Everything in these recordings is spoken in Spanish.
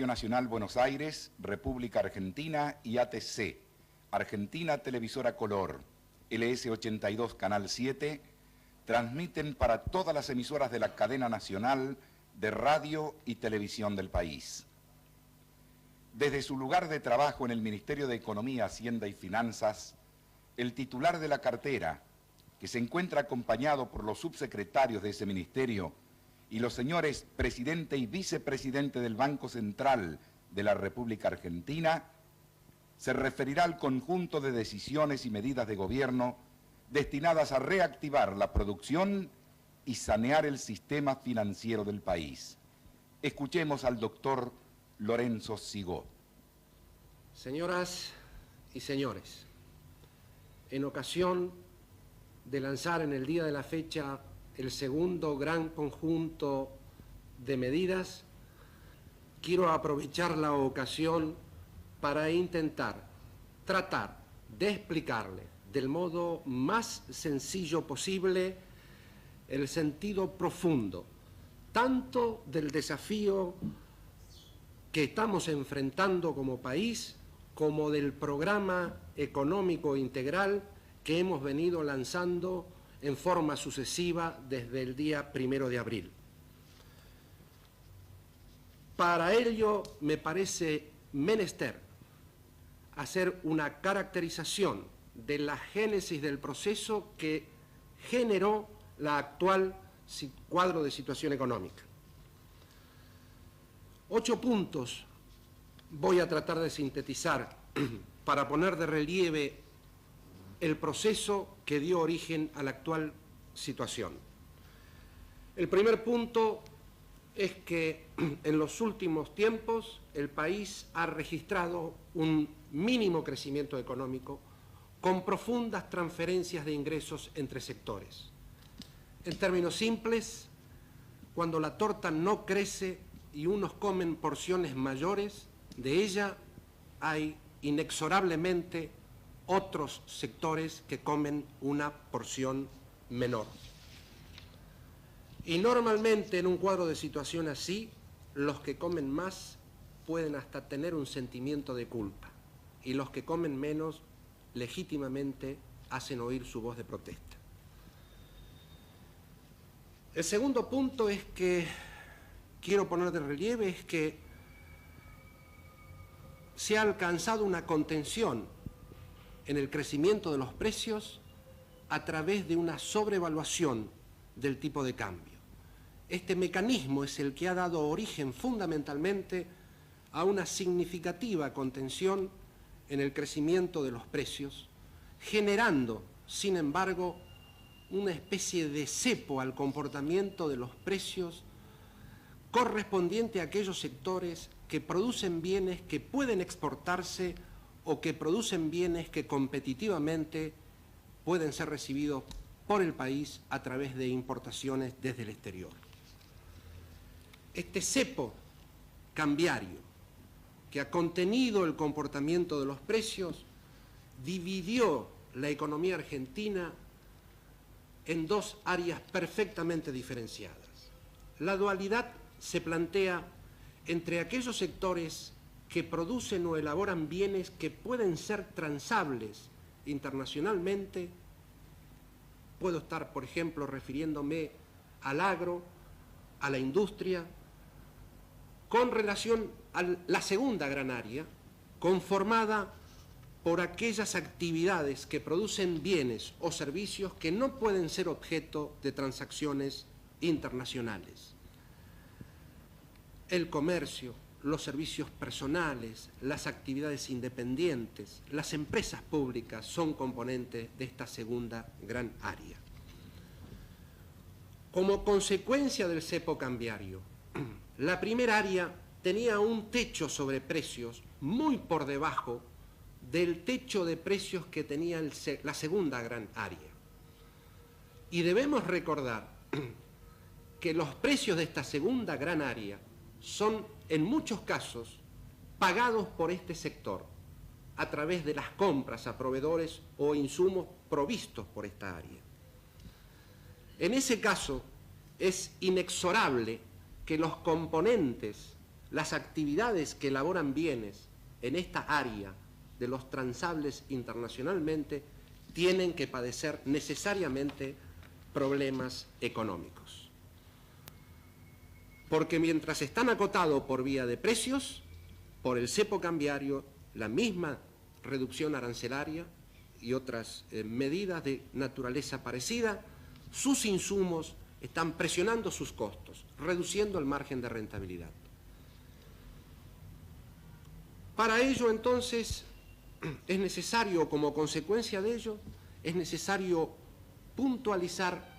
Radio Nacional Buenos Aires, República Argentina y ATC, Argentina Televisora Color, LS82 Canal 7, transmiten para todas las emisoras de la cadena nacional de radio y televisión del país. Desde su lugar de trabajo en el Ministerio de Economía, Hacienda y Finanzas, el titular de la cartera, que se encuentra acompañado por los subsecretarios de ese ministerio y los señores presidente y vicepresidente del Banco Central de la República Argentina, se referirá al conjunto de decisiones y medidas de gobierno destinadas a reactivar la producción y sanear el sistema financiero del país. Escuchemos al doctor Lorenzo Sigó. Señoras y señores, en ocasión de lanzar en el día de la fecha el segundo gran conjunto de medidas, quiero aprovechar la ocasión para intentar tratar de explicarle del modo más sencillo posible el sentido profundo tanto del desafío que estamos enfrentando como país como del programa económico integral que hemos venido lanzando en forma sucesiva desde el día 1 de abril. Para ello me parece menester hacer una caracterización de la génesis del proceso que generó la actual cuadro de situación económica. 8 puntos voy a tratar de sintetizar para poner de relieve el proceso que dio origen a la actual situación. El primer punto es que en los últimos tiempos el país ha registrado un mínimo crecimiento económico con profundas transferencias de ingresos entre sectores. En términos simples, cuando la torta no crece y unos comen porciones mayores, de ella hay inexorablemente otros sectores que comen una porción menor. Y normalmente en un cuadro de situación así, los que comen más pueden hasta tener un sentimiento de culpa y los que comen menos legítimamente hacen oír su voz de protesta. El segundo punto es que quiero poner de relieve es que se ha alcanzado una contención en el crecimiento de los precios a través de una sobrevaluación del tipo de cambio. Este mecanismo es el que ha dado origen fundamentalmente a una significativa contención en el crecimiento de los precios, generando, sin embargo, una especie de cepo al comportamiento de los precios correspondiente a aquellos sectores que producen bienes que pueden exportarse o que producen bienes que competitivamente pueden ser recibidos por el país a través de importaciones desde el exterior. Este cepo cambiario que ha contenido el comportamiento de los precios dividió la economía argentina en dos áreas perfectamente diferenciadas. La dualidad se plantea entre aquellos sectores que producen o elaboran bienes que pueden ser transables internacionalmente. Puedo estar, por ejemplo, refiriéndome al agro, a la industria, con relación a la segunda gran área, conformada por aquellas actividades que producen bienes o servicios que no pueden ser objeto de transacciones internacionales. El comercio, los servicios personales, las actividades independientes, las empresas públicas son componentes de esta segunda gran área. Como consecuencia del cepo cambiario, la primera área tenía un techo sobre precios muy por debajo del techo de precios que tenía la segunda gran área. Y debemos recordar que los precios de esta segunda gran área son en muchos casos pagados por este sector a través de las compras a proveedores o insumos provistos por esta área. En ese caso es inexorable que los componentes las actividades que elaboran bienes en esta área de los transables internacionalmente tienen que padecer necesariamente problemas económicos. Porque mientras están acotados por vía de precios, por el cepo cambiario, la misma reducción arancelaria y otras medidas de naturaleza parecida, sus insumos están presionando sus costos, reduciendo el margen de rentabilidad. Para ello, entonces, es necesario, como consecuencia de ello, es necesario puntualizar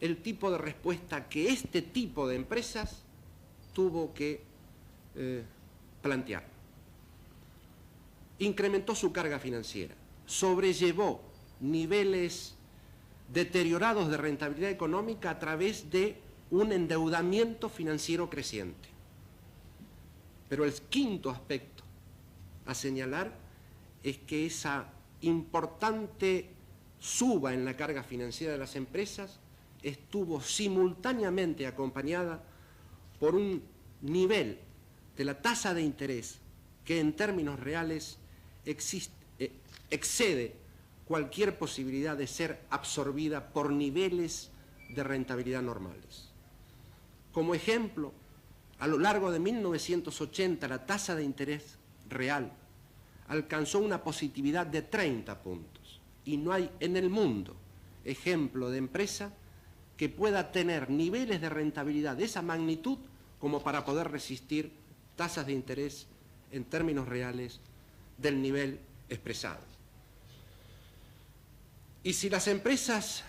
el tipo de respuesta que este tipo de empresas tuvo que plantear. Incrementó su carga financiera, sobrellevó niveles deteriorados de rentabilidad económica a través de un endeudamiento financiero creciente. Pero el quinto aspecto a señalar es que esa importante suba en la carga financiera de las empresas estuvo simultáneamente acompañada por un nivel de la tasa de interés que en términos reales excede cualquier posibilidad de ser absorbida por niveles de rentabilidad normales. Como ejemplo, a lo largo de 1980 la tasa de interés real alcanzó una positividad de 30 puntos y no hay en el mundo ejemplo de empresa que pueda tener niveles de rentabilidad de esa magnitud como para poder resistir tasas de interés en términos reales del nivel expresado. Y si las empresas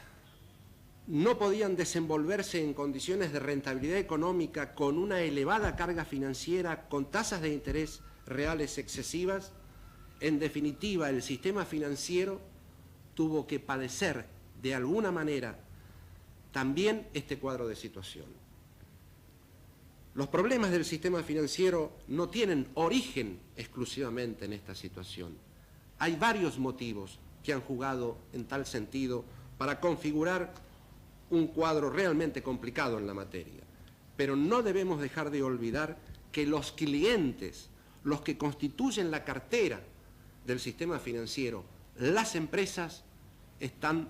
no podían desenvolverse en condiciones de rentabilidad económica con una elevada carga financiera, con tasas de interés reales excesivas, en definitiva el sistema financiero tuvo que padecer de alguna manera también este cuadro de situación. Los problemas del sistema financiero no tienen origen exclusivamente en esta situación. Hay varios motivos que han jugado en tal sentido para configurar un cuadro realmente complicado en la materia. Pero no debemos dejar de olvidar que los clientes, los que constituyen la cartera del sistema financiero, las empresas, están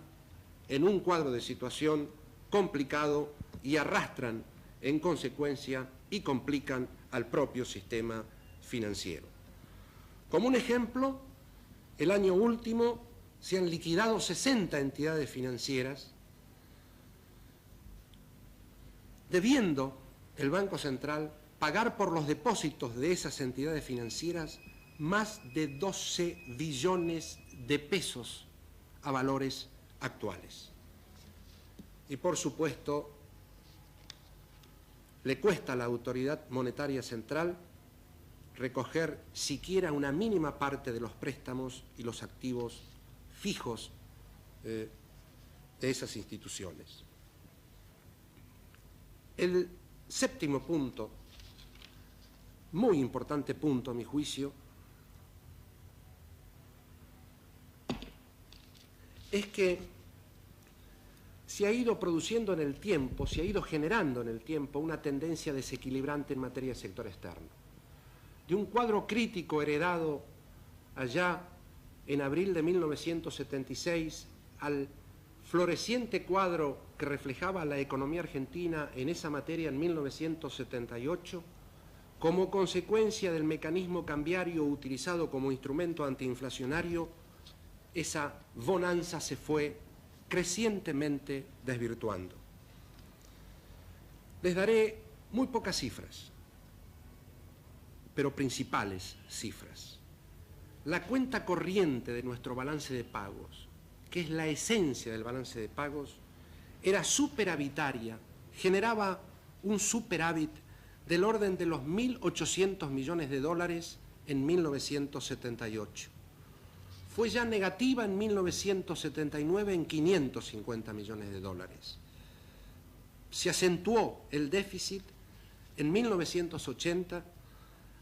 en un cuadro de situación complicado y arrastran en consecuencia y complican al propio sistema financiero. Como un ejemplo, el año último se han liquidado 60 entidades financieras, debiendo el Banco Central pagar por los depósitos de esas entidades financieras más de 12 billones de pesos a valores actuales. Y por supuesto, le cuesta a la autoridad monetaria central recoger siquiera una mínima parte de los préstamos y los activos fijos de esas instituciones. El séptimo punto, muy importante punto a mi juicio, es que se ha ido produciendo en el tiempo, se ha ido generando en el tiempo una tendencia desequilibrante en materia de sector externo. De un cuadro crítico heredado allá en abril de 1976 al floreciente cuadro que reflejaba la economía argentina en esa materia en 1978, como consecuencia del mecanismo cambiario utilizado como instrumento antiinflacionario, esa bonanza se fue crecientemente desvirtuando. Les daré muy pocas cifras, pero principales cifras. La cuenta corriente de nuestro balance de pagos, que es la esencia del balance de pagos, era superavitaria, generaba un superávit del orden de los 1.800 millones de dólares en 1978. Fue ya negativa en 1979 en 550 millones de dólares. Se acentuó el déficit en 1980,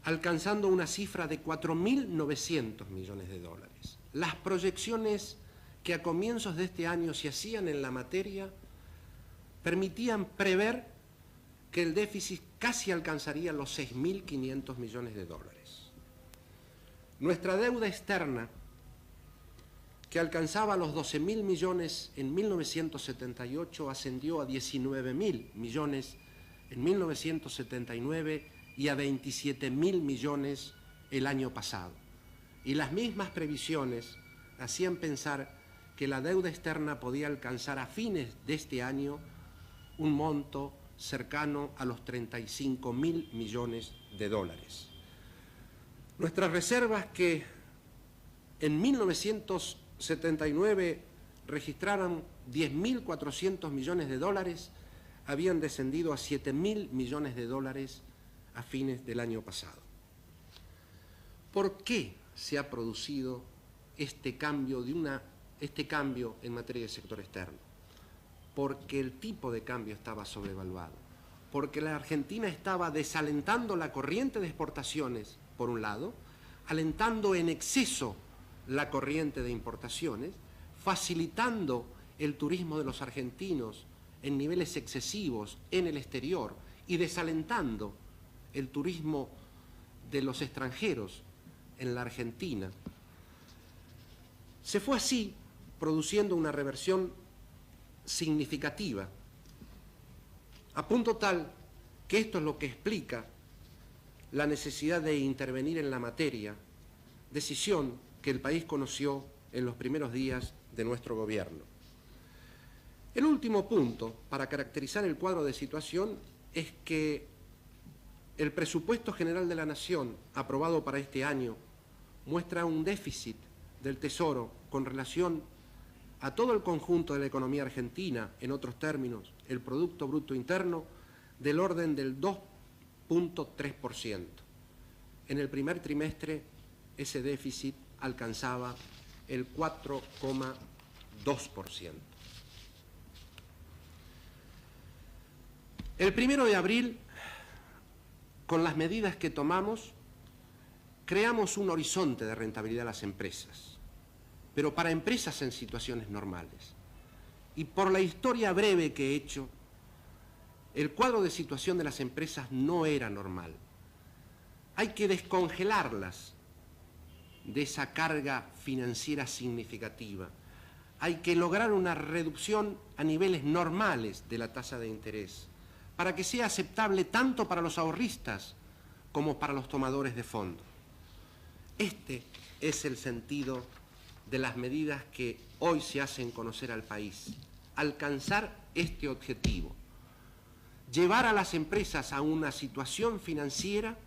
alcanzando una cifra de 4.900 millones de dólares. Las proyecciones que a comienzos de este año se hacían en la materia permitían prever que el déficit casi alcanzaría los 6.500 millones de dólares. Nuestra deuda externa, que alcanzaba los 12.000 millones en 1978, ascendió a 19.000 millones en 1979 y a 27.000 millones el año pasado. Y las mismas previsiones hacían pensar que la deuda externa podía alcanzar a fines de este año un monto cercano a los 35.000 millones de dólares. Nuestras reservas, que en 1979 registraron 10.400 millones de dólares, habían descendido a 7.000 millones de dólares a fines del año pasado. ¿Por qué se ha producido este cambio en materia de sector externo? Porque el tipo de cambio estaba sobrevaluado, porque la Argentina estaba desalentando la corriente de exportaciones, por un lado, alentando en exceso la corriente de importaciones, facilitando el turismo de los argentinos en niveles excesivos en el exterior y desalentando el turismo de los extranjeros en la Argentina. Se fue así produciendo una reversión significativa, a punto tal que esto es lo que explica la necesidad de intervenir en la materia, decisión que el país conoció en los primeros días de nuestro gobierno. El último punto para caracterizar el cuadro de situación es que el presupuesto general de la Nación, aprobado para este año, muestra un déficit del Tesoro con relación a todo el conjunto de la economía argentina, en otros términos, el Producto Bruto Interno, del orden del 2.3%. En el primer trimestre, ese déficit alcanzaba el 4,2%. El 1 de abril, con las medidas que tomamos, creamos un horizonte de rentabilidad a las empresas, pero para empresas en situaciones normales. Y por la historia breve que he hecho, el cuadro de situación de las empresas no era normal. Hay que descongelarlas de esa carga financiera significativa. Hay que lograr una reducción a niveles normales de la tasa de interés para que sea aceptable tanto para los ahorristas como para los tomadores de fondos. Este es el sentido de las medidas que hoy se hacen conocer al país. Alcanzar este objetivo. Llevar a las empresas a una situación financiera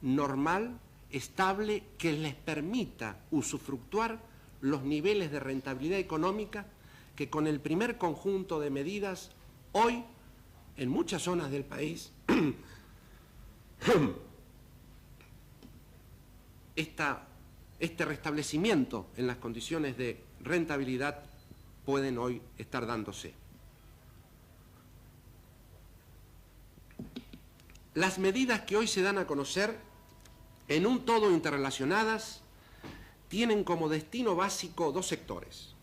normal, estable, que les permita usufructuar los niveles de rentabilidad económica que con el primer conjunto de medidas hoy en muchas zonas del país este restablecimiento en las condiciones de rentabilidad pueden hoy estar dándose. Las medidas que hoy se dan a conocer, en un todo interrelacionadas, tienen como destino básico dos sectores: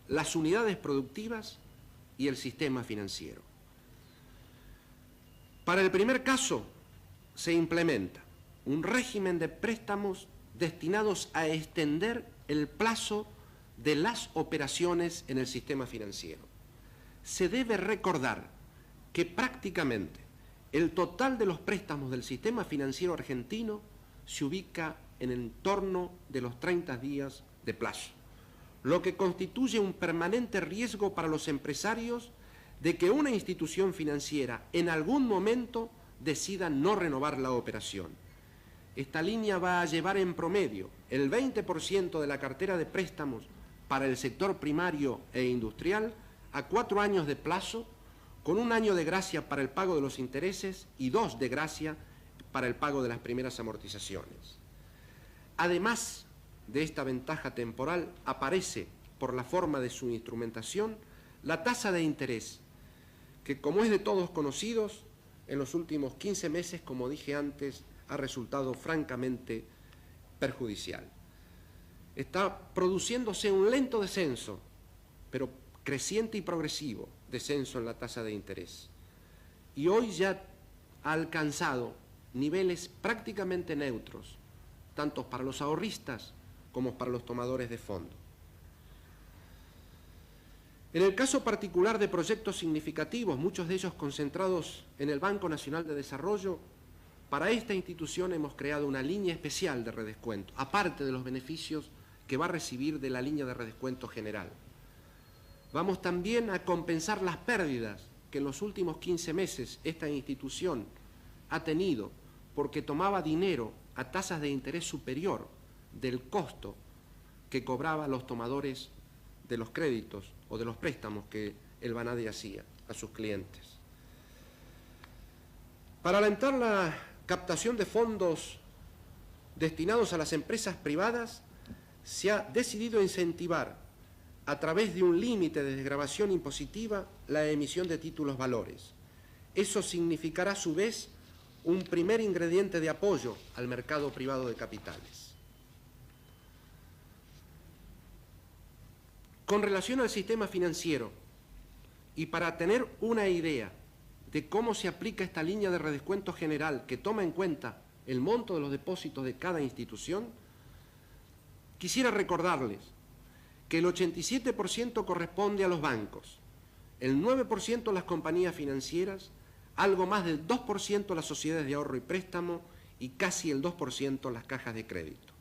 las unidades productivas y el sistema financiero. Para el primer caso, se implementa un régimen de préstamos destinados a extender el plazo de las operaciones en el sistema financiero. Se debe recordar que prácticamente el total de los préstamos del sistema financiero argentino se ubica en torno de los 30 días de plazo, lo que constituye un permanente riesgo para los empresarios de que una institución financiera en algún momento decida no renovar la operación. Esta línea va a llevar en promedio el 20% de la cartera de préstamos para el sector primario e industrial a 4 años de plazo, con 1 año de gracia para el pago de los intereses y 2 de gracia para el pago de las primeras amortizaciones. Además de esta ventaja temporal, aparece, por la forma de su instrumentación, la tasa de interés, que, como es de todos conocidos, en los últimos 15 meses, como dije antes, ha resultado francamente perjudicial. Está produciéndose un lento descenso, pero creciente y progresivo descenso en la tasa de interés. Y hoy ya ha alcanzado niveles prácticamente neutros, tanto para los ahorristas como para los tomadores de fondo. En el caso particular de proyectos significativos, muchos de ellos concentrados en el Banco Nacional de Desarrollo, para esta institución hemos creado una línea especial de redescuento, aparte de los beneficios que va a recibir de la línea de redescuento general. Vamos también a compensar las pérdidas que en los últimos 15 meses esta institución ha tenido porque tomaba dinero a tasas de interés superior del costo que cobraba a los tomadores de los créditos o de los préstamos que el Banade hacía a sus clientes. Para alentar la captación de fondos destinados a las empresas privadas, se ha decidido incentivar a través de un límite de desgravación impositiva la emisión de títulos valores. Eso significará a su vez un primer ingrediente de apoyo al mercado privado de capitales. Con relación al sistema financiero, y para tener una idea de cómo se aplica esta línea de redescuento general que toma en cuenta el monto de los depósitos de cada institución, quisiera recordarles que el 87% corresponde a los bancos, el 9% a las compañías financieras, algo más del 2% a las sociedades de ahorro y préstamo y casi el 2% a las cajas de crédito.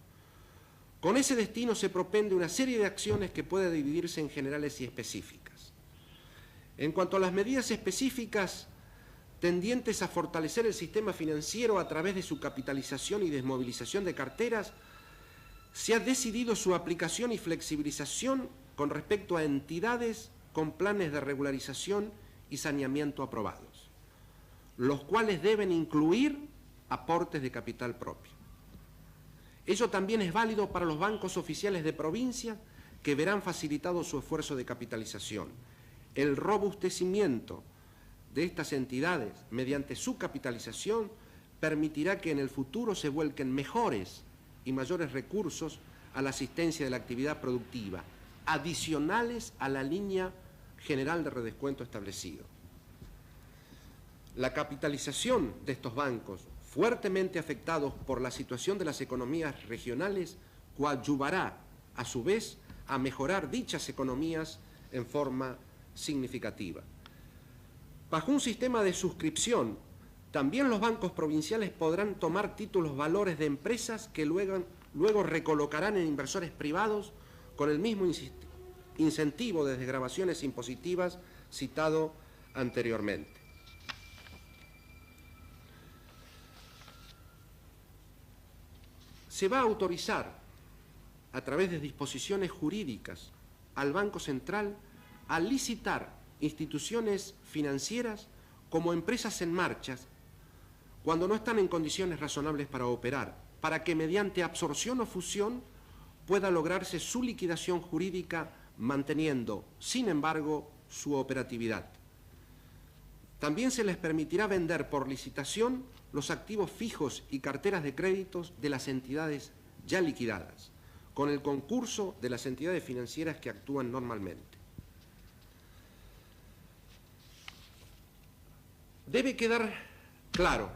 Con ese destino se propende una serie de acciones que puede dividirse en generales y específicas. En cuanto a las medidas específicas tendientes a fortalecer el sistema financiero a través de su capitalización y desmovilización de carteras, se ha decidido su aplicación y flexibilización con respecto a entidades con planes de regularización y saneamiento aprobados, los cuales deben incluir aportes de capital propio. Ello también es válido para los bancos oficiales de provincia que verán facilitado su esfuerzo de capitalización. El robustecimiento de estas entidades mediante su capitalización permitirá que en el futuro se vuelquen mejores y mayores recursos a la asistencia de la actividad productiva, adicionales a la línea general de redescuento establecido. La capitalización de estos bancos, fuertemente afectados por la situación de las economías regionales, coadyuvará, a su vez, a mejorar dichas economías en forma significativa. Bajo un sistema de suscripción, también los bancos provinciales podrán tomar títulos valores de empresas que luego recolocarán en inversores privados con el mismo incentivo de desgravaciones impositivas citado anteriormente. Se va a autorizar, a través de disposiciones jurídicas, al Banco Central a licitar instituciones financieras como empresas en marcha cuando no están en condiciones razonables para operar, para que mediante absorción o fusión pueda lograrse su liquidación jurídica manteniendo, sin embargo, su operatividad. También se les permitirá vender por licitación los activos fijos y carteras de créditos de las entidades ya liquidadas, con el concurso de las entidades financieras que actúan normalmente. Debe quedar claro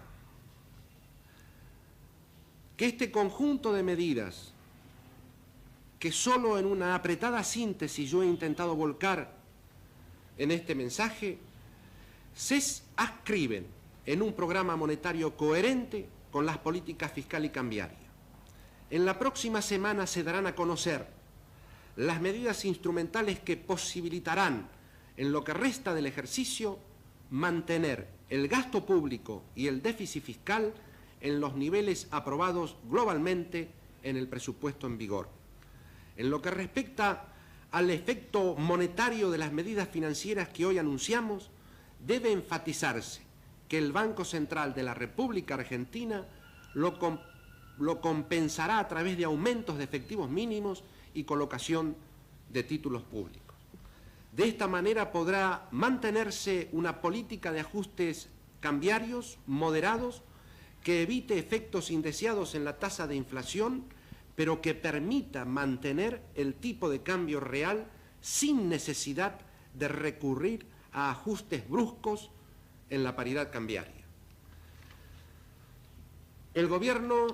que este conjunto de medidas, que solo en una apretada síntesis yo he intentado volcar en este mensaje, se adscriben en un programa monetario coherente con las políticas fiscal y cambiaria. En la próxima semana se darán a conocer las medidas instrumentales que posibilitarán, en lo que resta del ejercicio, mantener el gasto público y el déficit fiscal en los niveles aprobados globalmente en el presupuesto en vigor. En lo que respecta al efecto monetario de las medidas financieras que hoy anunciamos, debe enfatizarse que el Banco Central de la República Argentina lo compensará a través de aumentos de efectivos mínimos y colocación de títulos públicos. De esta manera podrá mantenerse una política de ajustes cambiarios moderados que evite efectos indeseados en la tasa de inflación, pero que permita mantener el tipo de cambio real sin necesidad de recurrir a ajustes bruscos en la paridad cambiaria. El gobierno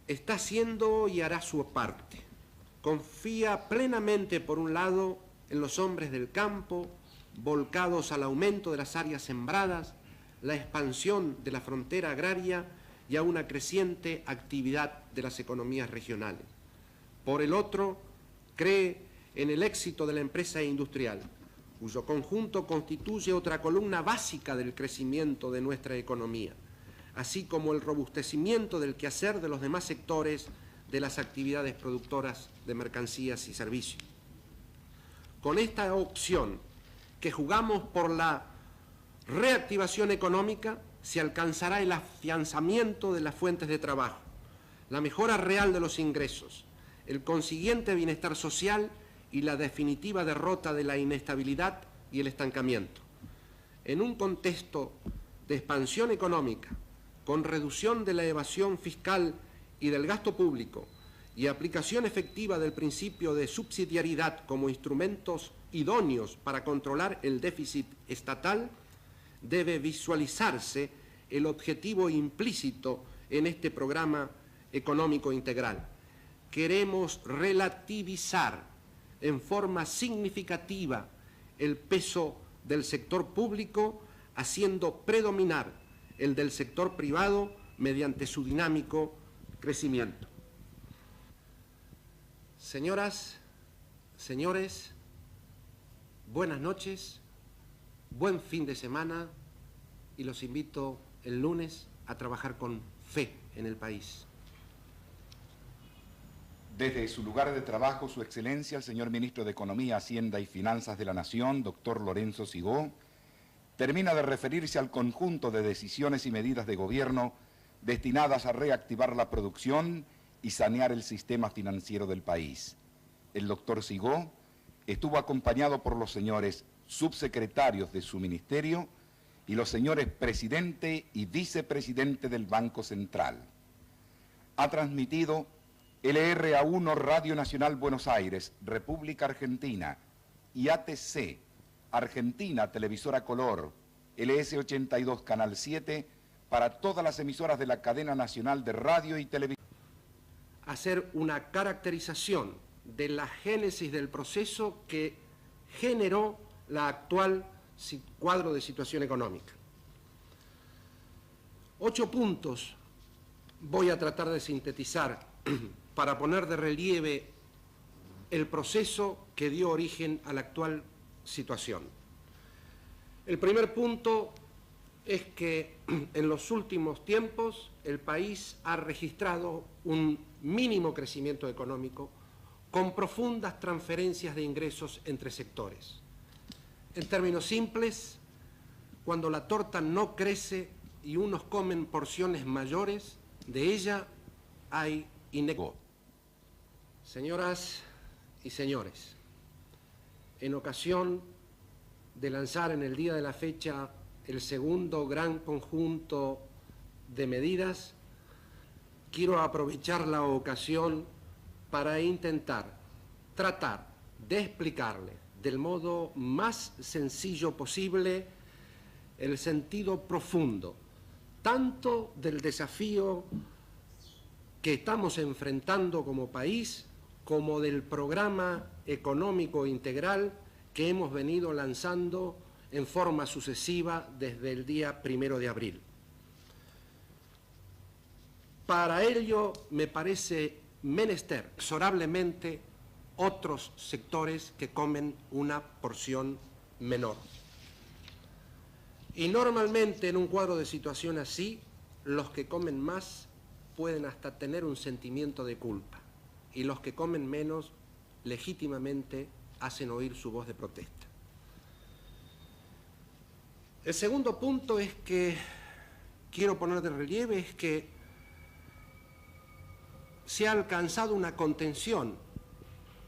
está haciendo y hará su parte. Confía plenamente, por un lado, en los hombres del campo, volcados al aumento de las áreas sembradas, la expansión de la frontera agraria y a una creciente actividad de las economías regionales. Por el otro, cree en el éxito de la empresa industrial, cuyo conjunto constituye otra columna básica del crecimiento de nuestra economía, así como el robustecimiento del quehacer de los demás sectores de las actividades productoras de mercancías y servicios. Con esta opción, que jugamos por la reactivación económica, se alcanzará el afianzamiento de las fuentes de trabajo, la mejora real de los ingresos, el consiguiente bienestar social y la definitiva derrota de la inestabilidad y el estancamiento. En un contexto de expansión económica, con reducción de la evasión fiscal y del gasto público y aplicación efectiva del principio de subsidiariedad como instrumentos idóneos para controlar el déficit estatal, debe visualizarse el objetivo implícito en este programa económico integral. Queremos relativizar en forma significativa el peso del sector público, haciendo predominar el del sector privado mediante su dinámico crecimiento. Señoras, señores, buenas noches, buen fin de semana y los invito el lunes a trabajar con fe en el país. Desde su lugar de trabajo, Su Excelencia, el señor Ministro de Economía, Hacienda y Finanzas de la Nación, doctor Lorenzo Sigó, termina de referirse al conjunto de decisiones y medidas de gobierno destinadas a reactivar la producción y sanear el sistema financiero del país. El doctor Sigó estuvo acompañado por los señores subsecretarios de su ministerio y los señores presidente y vicepresidente del Banco Central. Ha transmitido LRA1 Radio Nacional Buenos Aires, República Argentina, y ATC, Argentina Televisora Color, LS82 Canal 7, para todas las emisoras de la cadena nacional de radio y televisión. Hacer una caracterización de la génesis del proceso que generó la actual cuadro de situación económica. 8 puntos voy a tratar de sintetizar para poner de relieve el proceso que dio origen a la actual situación. El primer punto es que en los últimos tiempos el país ha registrado un mínimo crecimiento económico con profundas transferencias de ingresos entre sectores. En términos simples, cuando la torta no crece y unos comen porciones mayores, de ella hay inequidad. Señoras y señores, en ocasión de lanzar en el día de la fecha el segundo gran conjunto de medidas, quiero aprovechar la ocasión para intentar tratar de explicarle del modo más sencillo posible el sentido profundo, tanto del desafío que estamos enfrentando como país, como del programa económico integral que hemos venido lanzando en forma sucesiva desde el día 1 de abril. Para ello me parece menester inexorablemente otros sectores que comen una porción menor. Y normalmente en un cuadro de situación así, los que comen más pueden hasta tener un sentimiento de culpa y los que comen menos legítimamente hacen oír su voz de protesta. El segundo punto es que quiero poner de relieve es que se ha alcanzado una contención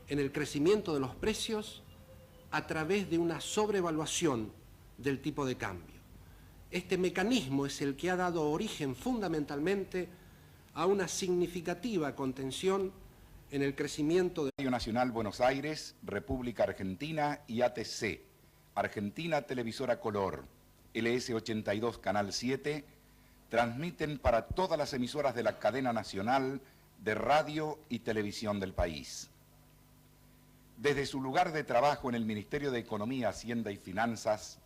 en el crecimiento de los precios a través de una sobrevaluación del tipo de cambio. Este mecanismo es el que ha dado origen fundamentalmente a una significativa contención en el crecimiento de Radio Nacional Buenos Aires, República Argentina y ATC, Argentina Televisora Color, LS82 Canal 7, transmiten para todas las emisoras de la cadena nacional de radio y televisión del país. Desde su lugar de trabajo en el Ministerio de Economía, Hacienda y Finanzas,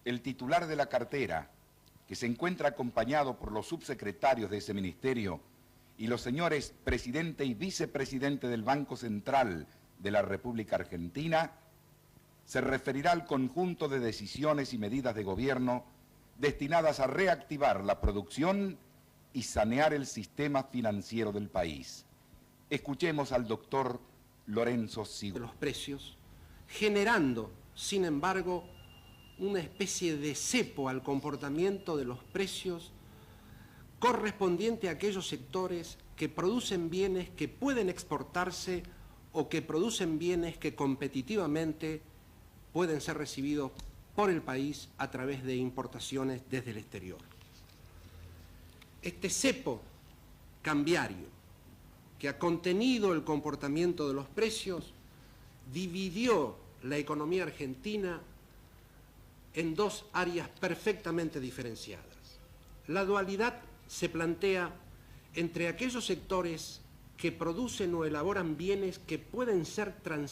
el titular de la cartera, que se encuentra acompañado por los subsecretarios de ese ministerio y los señores presidente y vicepresidente del Banco Central de la República Argentina, se referirá al conjunto de decisiones y medidas de gobierno destinadas a reactivar la producción y sanear el sistema financiero del país. Escuchemos al doctor Lorenzo Sigüenza. De los precios, generando, sin embargo, una especie de cepo al comportamiento de los precios correspondiente a aquellos sectores que producen bienes que pueden exportarse o que producen bienes que competitivamente pueden ser recibidos por el país a través de importaciones desde el exterior. Este cepo cambiario que ha contenido el comportamiento de los precios dividió la economía argentina en dos áreas perfectamente diferenciadas. La dualidad se plantea entre aquellos sectores que producen o elaboran bienes que pueden ser transformados